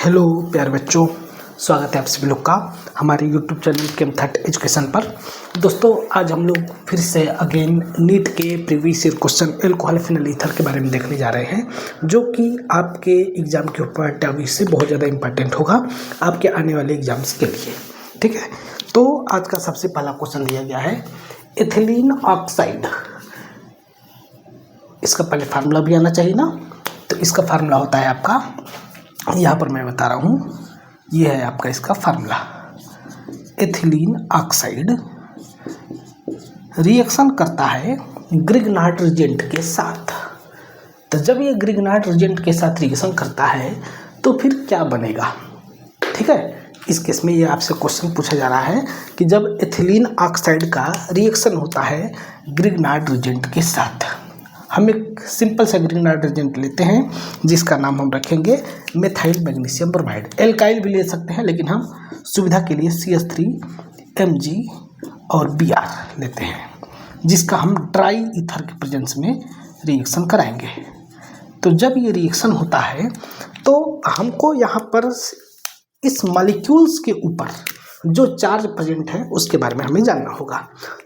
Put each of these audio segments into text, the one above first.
Hello प्यारे बच्चों, स्वागत है आप सभी लोग का हमारे यूट्यूब चैनल केमथट एजुकेशन पर। दोस्तों, आज हम लोग फिर से अगेन नीट के previous year question alcohol phenol ether के बारे में देखने जा रहे हैं, जो कि आपके एग्जाम के ऊपर टॉपिक से बहुत ज़्यादा इंपॉर्टेंट होगा आपके आने वाले एग्जाम्स के लिए। ठीक है, तो आज का सबसे पहला क्वेश्चन दिया गया है एथिलीन ऑक्साइड। इसका पहले फार्मूला भी आना चाहिए ना, तो इसका फार्मूला होता है आपका, यहाँ पर मैं बता रहा हूँ, ये है आपका इसका फार्मूला। एथिलीन ऑक्साइड रिएक्शन करता है ग्रिग्नार्ड रिएजेंट के साथ। तो जब ये ग्रिग्नार्ड रिएजेंट के साथ रिएक्शन करता है तो फिर क्या बनेगा। ठीक है, इस केस में ये आपसे क्वेश्चन पूछा जा रहा है कि जब एथिलीन ऑक्साइड का रिएक्शन होता है ग्रिग्नार्ड रिएजेंट के साथ, हम एक सिंपल सा ग्रिग्नार्ड रिएजेंट लेते हैं जिसका नाम हम रखेंगे मेथाइल मैग्नीशियम ब्रोमाइड। एल्काइल भी ले सकते हैं, लेकिन हम सुविधा के लिए CH3 Mg और Br लेते हैं, जिसका हम ड्राई ईथर के प्रेजेंस में रिएक्शन कराएंगे। तो जब ये रिएक्शन होता है तो हमको यहाँ पर इस मॉलिक्यूल्स के ऊपर जो चार्ज प्रेजेंट है उसके बारे में हमें जानना होगा।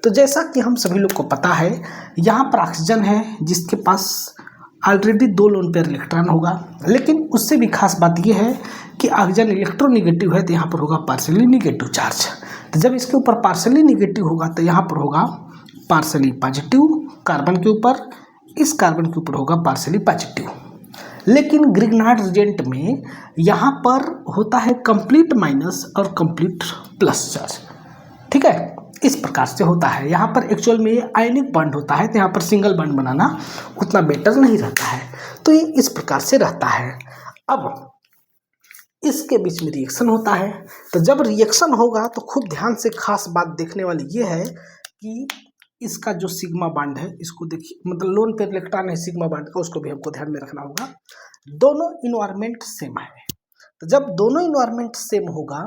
तो जैसा कि हम सभी लोग को पता है, यहाँ पर ऑक्सीजन है जिसके पास ऑलरेडी 2 लोन पेयर इलेक्ट्रॉन होगा, लेकिन उससे भी खास बात यह है कि ऑक्सीजन इलेक्ट्रोनेगेटिव है, तो यहाँ पर होगा पार्शियली निगेटिव चार्ज। तो जब इसके ऊपर पार्शियली निगेटिव होगा तो यहाँ पर होगा पार्शियली पॉजिटिव कार्बन के ऊपर, इस कार्बन के ऊपर होगा पार्शियली पॉजिटिव। लेकिन ग्रिग्नार्ड रिएजेंट में यहाँ पर होता है कंप्लीट माइनस और कंप्लीट प्लस चार्ज। ठीक है, इस प्रकार से होता है। यहाँ पर एक्चुअल में आयनिक बॉन्ड होता है, तो यहाँ पर सिंगल बॉन्ड बनाना उतना बेटर नहीं रहता है, तो ये इस प्रकार से रहता है। अब इसके बीच में रिएक्शन होता है, तो जब रिएक्शन होगा तो खूब ध्यान से खास बात देखने वाली ये है कि इसका जो सिग्मा बॉन्ड है, इसको देखिए, मतलब लोन पेयर इलेक्ट्रॉन है सिग्मा बॉन्ड का, उसको भी हमको ध्यान में रखना होगा। दोनों इन्वायरमेंट सेम है, तो जब दोनों इन्वायरमेंट सेम होगा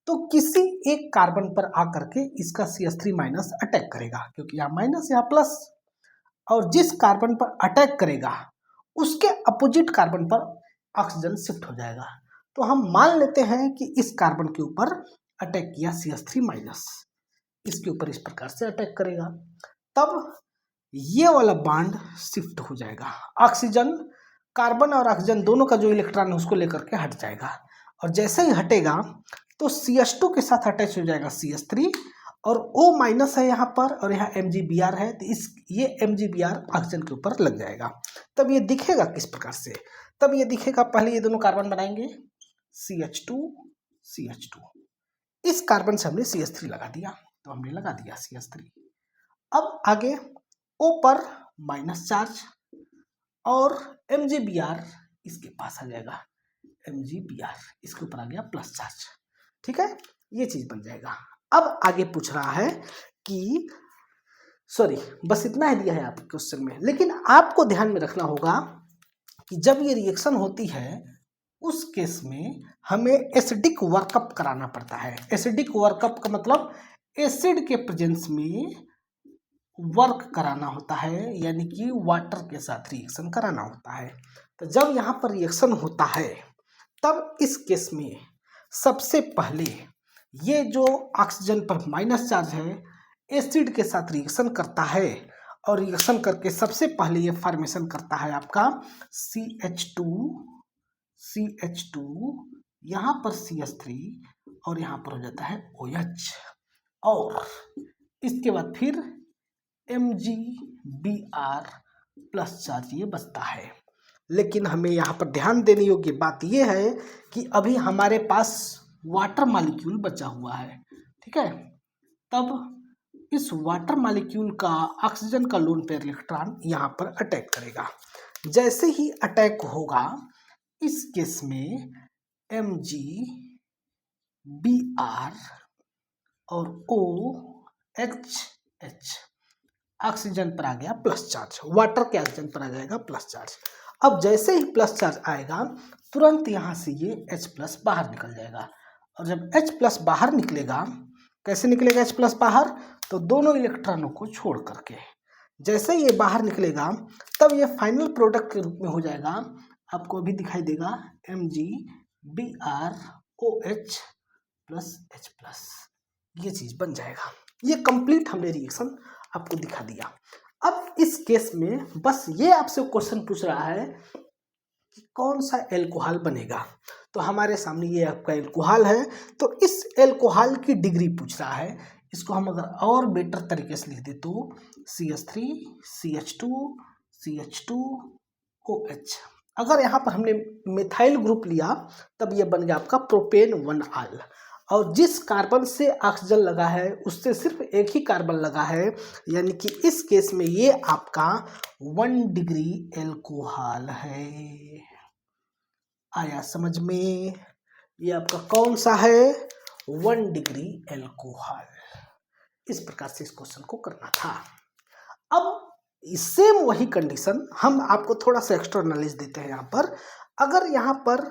तो किसी एक कार्बन पर आकर के इसका CH3 माइनस अटैक करेगा, क्योंकि यहाँ माइनस यहाँ प्लस, और जिस कार्बन पर अटैक करेगा उसके अपोजिट कार्बन पर ऑक्सीजन शिफ्ट हो जाएगा। तो हम मान लेते हैं कि इस कार्बन के ऊपर अटैक किया CH3 माइनस, इसके ऊपर इस प्रकार से अटैक करेगा, तब ये वाला बॉन्ड शिफ्ट हो जाएगा। ऑक्सीजन, कार्बन और ऑक्सीजन दोनों का जो इलेक्ट्रॉन है उसको लेकर के हट जाएगा, और जैसे ही हटेगा तो CH2 के साथ अटैच हो जाएगा CH3, और O माइनस है यहाँ पर, और यहाँ MgBr है, तो ये MgBr ऑक्सीजन के ऊपर लग जाएगा। तब ये दिखेगा किस प्रकार से, तब ये दिखेगा, पहले ये दोनों कार्बन बनाएंगे CH2 CH2, इस कार्बन से हमने CH3 लगा दिया, तो हमने लगा दिया CH3। अब आगे O पर माइनस चार्ज और MgBr इसके पास आ जाएगा, MgBr इसके ऊपर आ गया प्लस चार्ज। ठीक है, ये चीज बन जाएगा। अब आगे पूछ रहा है कि बस इतना ही दिया है आपके क्वेश्चन में, लेकिन आपको ध्यान में रखना होगा कि जब ये रिएक्शन होती है उस केस में हमें एसिडिक वर्कअप कराना पड़ता है। एसिडिक वर्कअप का मतलब एसिड के प्रेजेंस में वर्क कराना होता है, यानी कि वाटर के साथ रिएक्शन कराना होता है। तो जब यहाँ पर रिएक्शन होता है तब इस केस में सबसे पहले ये जो ऑक्सीजन पर माइनस चार्ज है एसिड के साथ रिएक्शन करता है, और रिएक्शन करके सबसे पहले ये फॉर्मेशन करता है आपका CH2 यहाँ पर CH3 और यहाँ पर हो जाता है OH, और इसके बाद फिर MgBr प्लस चार्ज ये बचता है। लेकिन हमें यहाँ पर ध्यान देने योग्य बात यह है कि अभी हमारे पास वाटर मॉलिक्यूल बचा हुआ है। ठीक है, तब इस वाटर मॉलिक्यूल का ऑक्सीजन का लोन पेयर इलेक्ट्रॉन यहाँ पर अटैक करेगा। जैसे ही अटैक होगा इस केस में MgBr और OH ऑक्सीजन पर आ गया प्लस चार्ज, वाटर के ऑक्सीजन पर आ जाएगा प्लस चार्ज। अब जैसे ही प्लस चार्ज आएगा तुरंत यहाँ से ये H+ बाहर निकल जाएगा, और जब H+ बाहर निकलेगा, कैसे निकलेगा H+ बाहर, तो दोनों इलेक्ट्रॉनों को छोड़ करके जैसे ये बाहर निकलेगा तब ये फाइनल प्रोडक्ट के रूप में हो जाएगा, आपको अभी दिखाई देगा BrOH प्लस H प्लस, ये चीज बन जाएगा। ये कंप्लीट हमने रिएक्शन आपको दिखा दिया। अब इस केस में बस ये आपसे क्वेश्चन पूछ रहा है कि कौन सा एल्कोहल बनेगा। तो हमारे सामने ये आपका एल्कोहल है, तो इस एल्कोहल की डिग्री पूछ रहा है। इसको हम अगर और बेटर तरीके से लिख दे तो CH3 CH2 CH2OH। अगर यहाँ पर हमने मिथाइल ग्रुप लिया तब ये बन गया आपका प्रोपेन 1 और जिस कार्बन से ऑक्सीजन लगा है उससे सिर्फ एक ही कार्बन लगा है, यानी कि इस केस में ये आपका 1 डिग्री एल्कोहल है। आया समझ में? ये आपका कौन सा है? 1 डिग्री एल्कोहल। इस प्रकार से इस क्वेश्चन को करना था। अब सेम वही कंडीशन हम आपको थोड़ा सा एक्स्ट्रा नॉलेज देते हैं यहाँ पर। अगर यहाँ पर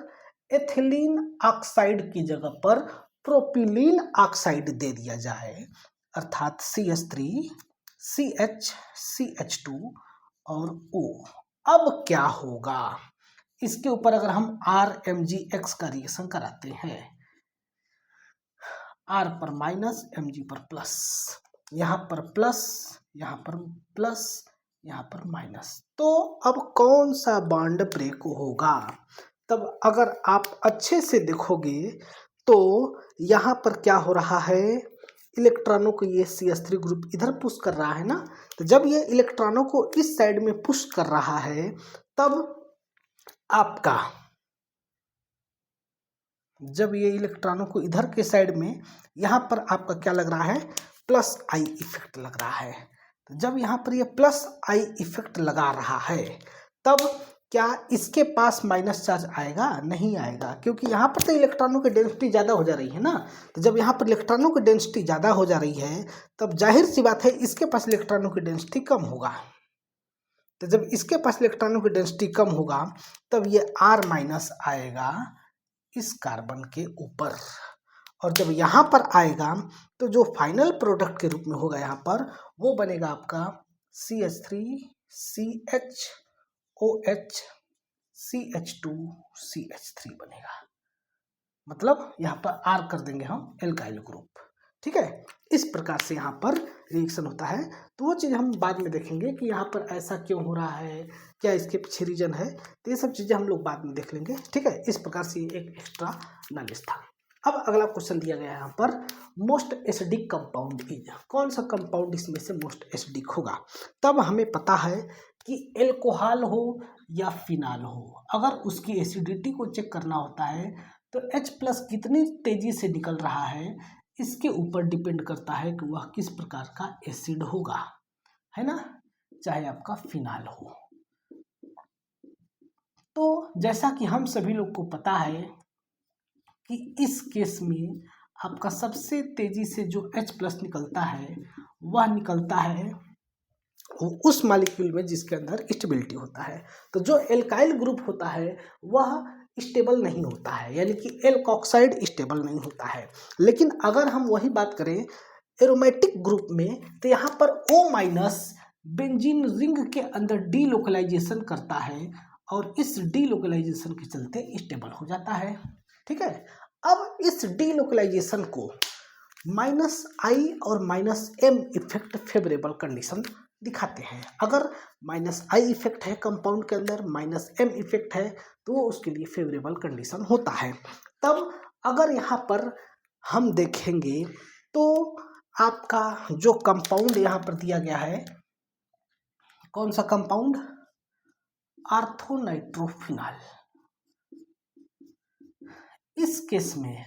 एथिलीन ऑक्साइड की जगह पर प्रोपिलीन ऑक्साइड दे दिया जाए, अर्थात CH3 CH CH2 और O, अब क्या होगा? इसके ऊपर अगर हम RMgX का रिएक्शन कराते हैं, R पर माइनस Mg पर प्लस, यहाँ पर प्लस, यहाँ पर प्लस, यहाँ पर माइनस, तो अब कौन सा बॉन्ड ब्रेक होगा? तब अगर आप अच्छे से देखोगे तो यहाँ पर क्या हो रहा है, इलेक्ट्रॉनों को ये CH3 ग्रुप इधर पुश कर रहा है ना। तो जब ये इलेक्ट्रॉनों को इस साइड में पुश कर रहा है तब आपका, जब ये इलेक्ट्रॉनों को इधर के साइड में, यहाँ पर आपका क्या लग रहा है, प्लस आई इफेक्ट लग रहा है। तो जब यहाँ पर ये प्लस आई इफेक्ट लगा रहा है तब क्या इसके पास माइनस चार्ज आएगा? नहीं आएगा, क्योंकि यहाँ पर तो इलेक्ट्रॉनों की डेंसिटी ज़्यादा हो जा रही है ना। तो जब यहाँ पर इलेक्ट्रॉनों की डेंसिटी ज़्यादा हो जा रही है तब जाहिर सी बात है इसके पास इलेक्ट्रॉनों की डेंसिटी कम होगा। तो जब इसके पास इलेक्ट्रॉनों की डेंसिटी कम होगा तब ये R माइनस आएगा इस कार्बन के ऊपर, और जब यहाँ पर आएगा तो जो फाइनल प्रोडक्ट के रूप में होगा यहाँ पर वो बनेगा आपका CH3 CHOH CH2 CH3 बनेगा। मतलब यहाँ पर R कर देंगे हम एल्काइल ग्रुप। ठीक है, इस प्रकार से यहाँ पर रिएक्शन होता है। तो वो चीज़ हम बाद में देखेंगे कि यहाँ पर ऐसा क्यों हो रहा है, क्या इसके पीछे रीजन है, तो ये सब चीज़ें हम लोग बाद में देख लेंगे। ठीक है, इस प्रकार से एक एक्स्ट्रा नॉलेज था। अब अगला क्वेश्चन दिया गया है यहाँ पर, मोस्ट एसिडिक कंपाउंड इज, कौन सा कंपाउंड इसमें से मोस्ट एसिडिक होगा? तब हमें पता है कि एल्कोहल हो या फिनाल हो, अगर उसकी एसिडिटी को चेक करना होता है तो H प्लस कितनी तेजी से निकल रहा है इसके ऊपर डिपेंड करता है कि वह किस प्रकार का एसिड होगा, है ना, चाहे आपका फिनाल हो। तो जैसा कि हम सभी लोग को पता है कि इस केस में आपका सबसे तेजी से जो H प्लस निकलता है वह निकलता है उस मॉलिक्यूल में जिसके अंदर स्टेबिलिटी होता है। तो जो एल्काइल ग्रुप होता है वह स्टेबल नहीं होता है, यानी कि एल्कोक्साइड स्टेबल नहीं होता है। लेकिन अगर हम वही बात करें एरोमेटिक ग्रुप में तो यहाँ पर O माइनस बेंजीन रिंग के अंदर डीलोकलाइजेशन करता है और इस डीलोकलाइजेशन के चलते स्टेबल हो जाता है। ठीक है, अब इस डीलोकलाइजेशन को -I और -M इफेक्ट फेवरेबल कंडीशन दिखाते हैं। अगर -I इफेक्ट है कंपाउंड के अंदर, -M इफेक्ट है तो वो उसके लिए फेवरेबल कंडीशन होता है। तब अगर यहाँ पर हम देखेंगे तो आपका जो कंपाउंड यहाँ पर दिया गया है, कौन सा कंपाउंड, ऑर्थोनाइट्रोफिनॉल, इस केस में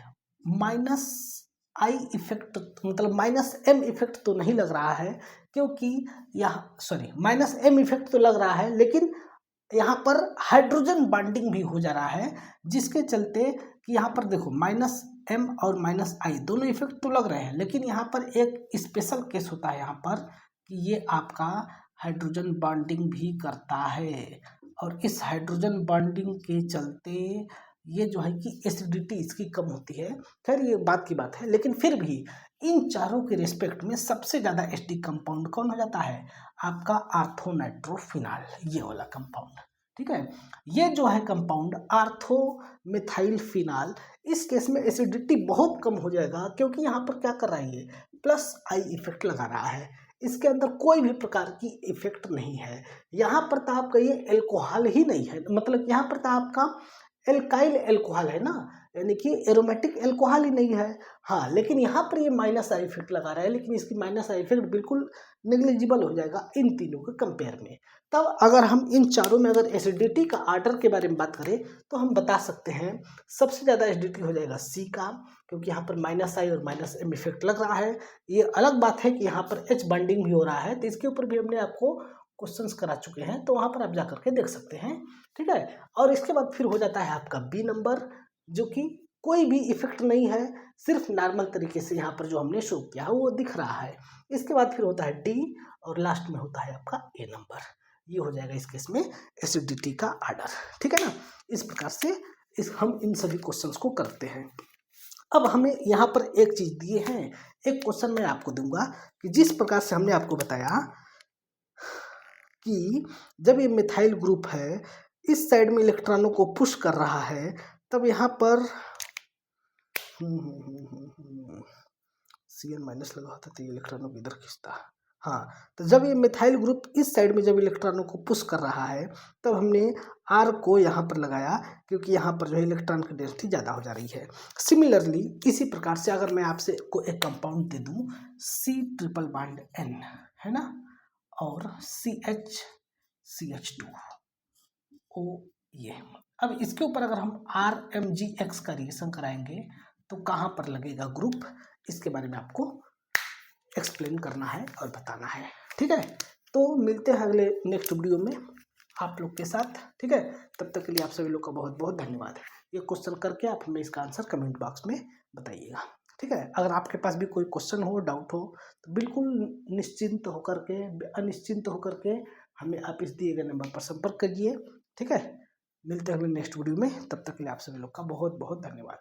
-I इफेक्ट मतलब -M इफेक्ट तो नहीं लग रहा है, क्योंकि यहाँ -M इफेक्ट तो लग रहा है लेकिन यहाँ पर हाइड्रोजन बॉन्डिंग भी हो जा रहा है, जिसके चलते कि यहाँ पर देखो -M और -I दोनों इफेक्ट तो लग रहे हैं, लेकिन यहाँ पर एक स्पेशल केस होता है यहाँ पर कि ये आपका हाइड्रोजन बॉन्डिंग भी करता है, और इस हाइड्रोजन बॉन्डिंग के चलते ये जो है कि एसिडिटी इसकी कम होती है। खैर ये बात की बात है, लेकिन फिर भी इन चारों के रिस्पेक्ट में सबसे ज़्यादा एसिडिक कंपाउंड कौन हो जाता है, आपका ऑर्थोनाइट्रोफिनॉल, ये वाला कंपाउंड। ठीक है। ये जो है कंपाउंड आर्थोमेथाइल इस केस में एसिडिटी बहुत कम हो जाएगा, क्योंकि यहाँ पर क्या कर रहा है, ये प्लस आई इफेक्ट लगा रहा है, इसके अंदर कोई भी प्रकार की इफेक्ट नहीं है। यहाँ पर तो आपका ये एल्कोहल ही नहीं है, मतलब यहाँ पर तो आपका एल्काइल एल्कोहल है ना, यानी कि एरोमेटिक एल्कोहल ही नहीं है। हाँ, लेकिन यहाँ पर ये माइनस आई इफेक्ट लगा रहा है, लेकिन इसकी माइनस आई इफेक्ट बिल्कुल नेग्लिजिबल हो जाएगा इन तीनों के कंपेयर में। तब अगर हम इन चारों में अगर एसिडिटी का आर्डर के बारे में बात करें तो हम बता सकते हैं सबसे ज़्यादा एसिडिटी हो जाएगा सी का, क्योंकि यहाँ पर माइनस आई और माइनस एम इफेक्ट लग रहा है। ये अलग बात है कि यहाँ पर एच बॉन्डिंग भी हो रहा है, तो इसके ऊपर भी हमने आपको क्वेश्चंस करा चुके हैं, तो वहाँ पर आप जा करके देख सकते हैं, ठीक है। और इसके बाद फिर हो जाता है आपका बी नंबर, जो कि कोई भी इफेक्ट नहीं है, सिर्फ नॉर्मल तरीके से यहाँ पर जो हमने शो किया है वो दिख रहा है। इसके बाद फिर होता है डी, और लास्ट में होता है आपका ए नंबर। ये हो जाएगा इस केस में एसिडिटी का आर्डर, ठीक है ना। इस प्रकार से हम इन सभी क्वेश्चंस को करते हैं। अब हमें यहाँ पर एक चीज दिए हैं, एक क्वेश्चन मैं आपको दूंगा कि जिस प्रकार से हमने आपको बताया कि जब ये मिथाइल ग्रुप है इस साइड में इलेक्ट्रॉनों को पुश कर रहा है, तब यहाँ पर Cn माइनस लगा होता तो ये इलेक्ट्रॉनों को इधर खींचता। हाँ, तो जब ये मिथाइल ग्रुप इस साइड में जब इलेक्ट्रॉनों को पुश कर रहा है, तब हमने R को यहाँ पर लगाया, क्योंकि यहाँ पर जो है इलेक्ट्रॉन की डेंसिटी ज़्यादा हो जा रही है। सिमिलरली इसी प्रकार से अगर मैं आपसे को एक कंपाउंड दे दूँ C∼N, है ना, और CH2O, ये अब इसके ऊपर अगर हम RMgX का रिएक्शन कराएंगे तो कहाँ पर लगेगा ग्रुप, इसके बारे में आपको एक्सप्लेन करना है और बताना है, ठीक है। तो मिलते हैं अगले नेक्स्ट वीडियो में आप लोग के साथ, ठीक है। तब तक के लिए आप सभी लोग का बहुत बहुत धन्यवाद। ये क्वेश्चन करके आप हमें इसका आंसर कमेंट बॉक्स में बताइएगा, ठीक है। अगर आपके पास भी कोई क्वेश्चन हो, डाउट हो, तो बिल्कुल निश्चिंत होकर के, अनिश्चिंत होकर के हमें आप इस दिए गए नंबर पर संपर्क करिए, ठीक है। मिलते हैं अगले नेक्स्ट वीडियो में, तब तक के लिए आप सभी लोग का बहुत बहुत धन्यवाद।